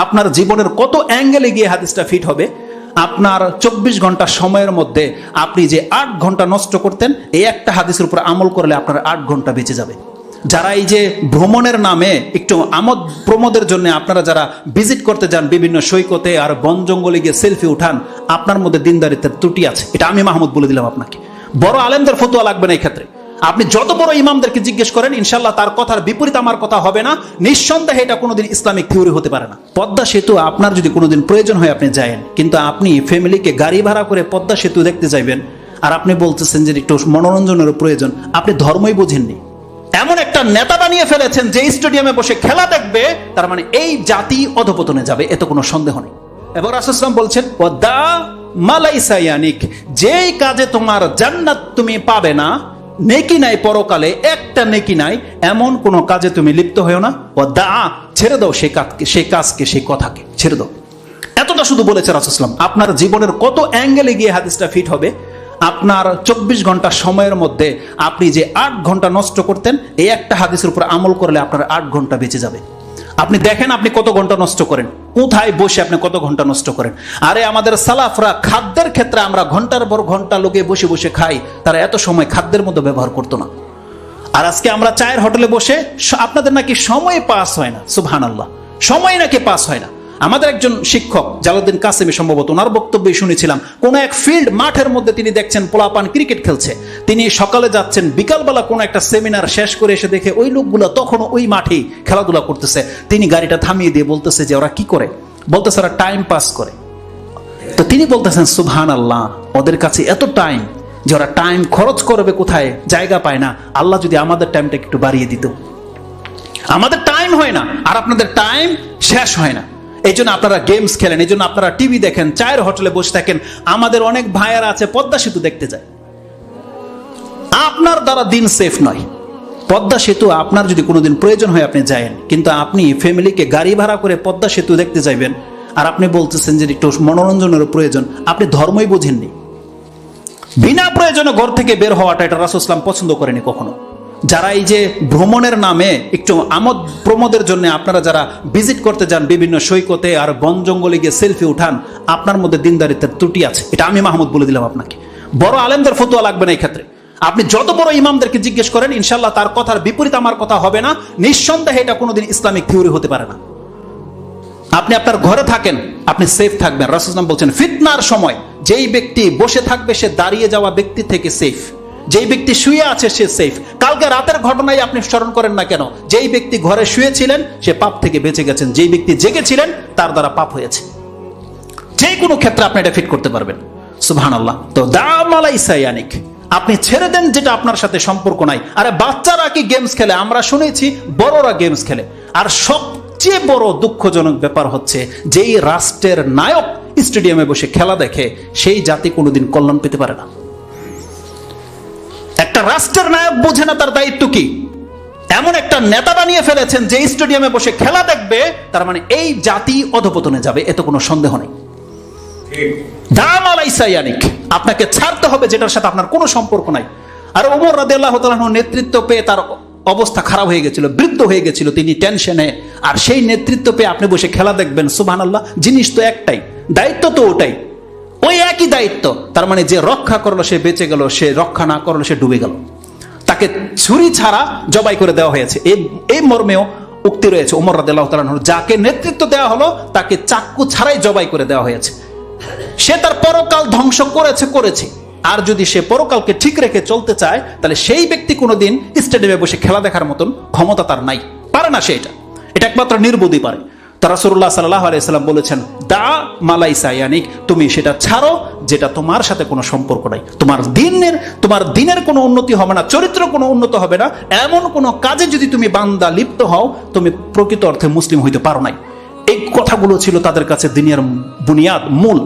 আপনার জীবনের কত অ্যাঙ্গেলে গিয়ে হাদিসটা ফিট হবে। আপনার 24 ঘন্টা সময়ের মধ্যে আপনি যে 8 ঘন্টা নষ্ট করতেন, এই একটা হাদিসের উপর আমল করলে আপনার 8 ঘন্টা বেঁচে যাবে। যারা এই যে ভ্রমণের নামে একটু আমোদ প্রমোদের জন্য আপনারা যারা ভিজিট করতে যান বিভিন্ন সৈকতে আর বন জঙ্গলে গিয়ে সেলফি উঠান, আপনার মধ্যে দিনদারিত্বের ত্রুটি আছে। এটা আমি মাহমুদ বলে দিলাম আপনাকে। বড় আলেমদের ফতোয়া লাগবে না এই ক্ষেত্রে। আপনি যত বড় ইমামদেরকে জিজ্ঞেস করেন, ইনশাল্লাহ তার কথার বিপরীত আমার কথা হবে না। নিঃসন্দেহে এটা কোনোদিন ইসলামিক থিওরি হতে পারে না। পদ্মা সেতু আপনার যদি কোনোদিন প্রয়োজন হয় আপনি যায়েন, কিন্তু আপনি ফ্যামিলিকে গাড়ি ভাড়া করে পদ্মা সেতু দেখতে যাইবেন আর আপনি বলতেছেন যে একটু মনোরঞ্জনের প্রয়োজন, আপনি ধর্মই বোঝেননি। এমন একটা নেতা বানিয়ে ফেলেছেন যে স্টেডিয়ামে বসে খেলা দেখবে, তার মানে এই জাতি অধপতনে যাবে, এত কোনো সন্দেহ নেই। এবার রাসূল সাল্লাল্লাহু আলাইহি ওয়াসাল্লাম বলছেন ওয়াদা মালাইসা ইয়ানিক, যেই কাজে তোমার জান্নাত তুমি পাবে না, নেকি নাই পরকালে, একটা নেকি নাই, এমন কোন কাজে তুমি লিপ্ত হয়েও না। ওয়াদা, ছেড়ে দাও সেই কাজকে সেই কথাকে ছেড়ে দাও। এতটা শুধু বলেছে রাসূল সাল্লাল্লাহু আলাইহি ওয়াসাল্লাম। আপনার জীবনের কত অ্যাঙ্গেলে গিয়ে হাদিসটা ফিট হবে। আপনার 24 ঘন্টা সময়ের মধ্যে আপনি যে 8 ঘন্টা নষ্ট করতেন, এই একটা হাদিসের উপর আমল করলে আপনার 8 ঘন্টা বেঁচে যাবে। আপনি দেখেন আপনি কত ঘন্টা নষ্ট করেন, কোথায় বসে আপনি কত ঘন্টা নষ্ট করেন। আরে আমাদের সালাফরা খাদ্যের ক্ষেত্রে আমরা ঘন্টার পর ঘন্টা লোকে বসে বসে খাই, তারা এত সময় খাদ্যের মধ্যে ব্যবহার করতো না। আর আজকে আমরা চায়ের হোটেলে বসে, আপনাদের নাকি সময় পাস হয় না। সুবহানাল্লাহ, সময় নাকি পাস হয় না। আমাদের একজন শিক্ষক জালালউদ্দিন কাসেমি, সম্ভবত ওনার বক্তব্যে শুনেছিলাম, কোন এক ফিল্ড মাঠের মধ্যে তিনি দেখছেন পোলাপান ক্রিকেট খেলছে। তিনি সকালে যাচ্ছেন, বিকালবেলা কোন একটা সেমিনার শেষ করে এসে দেখে ওই লোকগুলো তখনও ওই মাঠেই খেলাধুলা করতেছে। তিনি গাড়িটা থামিয়ে দিয়ে বলতেছে যে ওরা কি করে, বলতেছে ওরা টাইম পাস করে। তো তিনি বলতেছেন সুবহানাল্লাহ, ওদের কাছে এত টাইম যে ওরা টাইম খরচ করবে কোথায়, জায়গা পায় না। আল্লাহ যদি আমাদের টাইমটা একটু বাড়িয়ে দিত। আমাদের টাইম হয় না, আর আপনাদের টাইম শেষ হয় না। এই জন্য আপনারা গেমস খেলেন, এই জন্য আপনারা টিভি দেখেন, চায়ের হোটেলে বসে থাকেন। আমাদের অনেক ভাইয়ারা আছে পদ্মা সেতু দেখতে যায়। আপনার দ্বারা দিন সেফ নয়। পদ্মা সেতু আপনার যদি কোনোদিন প্রয়োজন হয় আপনি যায়েন, কিন্তু আপনি ফ্যামিলিকে গাড়ি ভাড়া করে পদ্মা সেতু দেখতে যাইবেন আর আপনি বলতেছেন যে একটু মনোরঞ্জনের প্রয়োজন, আপনি ধর্মই বোঝেননি। বিনা প্রয়োজনে ঘর থেকে বের হওয়াটা এটা রাসূল সাল্লাল্লাহু আলাইহি ওয়াসাল্লাম পছন্দ করেনি কখনো। যারা এই যে ভ্রমণের নামে একটু আমোদ প্রমোদের জন্য আপনারা যারা ভিজিট করতে যান বিভিন্ন সৈকতে আর বন জঙ্গলে গিয়ে সেলফি উঠান, আপনার মধ্যে দিনদারিত্বের ত্রুটি আছে। এটা আমি মাহমুদ বলে দিলাম আপনাকে। বড় আলেমদের ফতোয়া লাগবে না এই ক্ষেত্রে। আপনি যত বড় ইমামদেরকে জিজ্ঞেস করেন, ইনশাল্লাহ তার কথার বিপরীত আমার কথা হবে না। নিঃসন্দেহে এটা কোনোদিন ইসলামিক থিওরি হতে পারে না। আপনি আপনার ঘরে থাকেন, আপনি সেফ থাকবেন। রাসূল সাল্লাল্লাহু আলাইহি ওয়াসাল্লাম বলছেন ফিতনার সময় যেই ব্যক্তি বসে থাকবে সে দাঁড়িয়ে যাওয়া ব্যক্তি থেকে সেফ, যেই ব্যক্তি শুয়ে আছে সে সেফ। কালকে রাতের ঘটনায় আপনি স্মরণ করেন না কেন, যেই ব্যক্তি ঘরে শুয়েছিলেন সে পাপ থেকে বেঁচে গেছেন, যেই ব্যক্তি জেগেছিলেন তার দ্বারা পাপ হয়েছে। যে কোনো ক্ষেত্রে আপনি এটা ফিট করতে পারবেন। সুবহানাল্লাহ। তো দামালাইসা ইয়ানিক, আপনি ছেড়ে দেন যেটা আপনার সাথে সম্পর্ক নাই। আরে বাচ্চারা কি গেমস খেলে, আমরা শুনেছি বড়রা গেমস খেলে। আর সবচেয়ে বড় দুঃখজনক ব্যাপার হচ্ছে, যেই রাষ্ট্রের নায়ক স্টেডিয়ামে বসে খেলা দেখে, সেই জাতি কোনোদিন কল্যাণ পেতে পারে না। একটা রাষ্ট্রের নায়ক বোঝে না তার দায়িত্ব কি। এমন একটা নেতা বানিয়ে ফেলেছেন যে স্টেডিয়ামে বসে খেলা দেখবে, তার মানে এই জাতি অধপতনে যাবে, এত কোনো সন্দেহ নেই। দাম আলাইসা ইয়ানিক, আপনাকে ছাড়তে হবে যেটার সাথে আপনার কোনো সম্পর্ক নাই। আর ওমর রাদিয়াল্লাহু তাআলা নেতৃত্ব পেয়ে তার অবস্থা খারাপ হয়ে গেছিল, বৃদ্ধ হয়ে গেছিল, তিনি টেনশনে। আর সেই নেতৃত্ব পেয়ে আপনি বসে খেলা দেখবেন। সুবহানাল্লাহ, জিনিস তো একটাই, দায়িত্ব তো ওটাই, ওই একই দায়িত্ব। তার মানে যে রক্ষা করলো সে বেঁচে গেল, সে রক্ষা না করলো সে ডুবে গেল। তাকে ছুরি ছাড়া জবাই করে দেওয়া হয়েছে। এই মর্মেও উক্তি রয়েছে ওমর রাদিয়াল্লাহু তাআলা, যাকে নেতৃত্ব দেওয়া হলো তাকে চাক্কু ছাড়াই জবাই করে দেওয়া হয়েছে। সে তার পরকাল ধ্বংস করেছে। আর যদি সে পরকালকে ঠিক রেখে চলতে চায়, তাহলে সেই ব্যক্তি কোনোদিন স্টেডিয়ামে বসে খেলা দেখার মতন ক্ষমতা তার নাই, পারে না। এটা একমাত্র নির্বোধই পারে। তা রাসূলুল্লাহ সাল্লাল্লাহু আলাইহি ওয়াসাল্লাম বলেছেন দা মালাইসা ইয়ানিক, তুমি সেটা ছাড়ো যেটা তোমার সাথে কোনো সম্পর্ক নাই। তোমার দিনের কোনো উন্নতি হবে না, চরিত্র কোনো উন্নত হবে না। এমন কোনো কাজে যদি তুমি বান্দা লিপ্ত হও, তুমি প্রকৃত অর্থে মুসলিম হইতে পারো নাই। এই কথাগুলো ছিল তাদের কাছে দিনের বুনিয়াদ, মূল।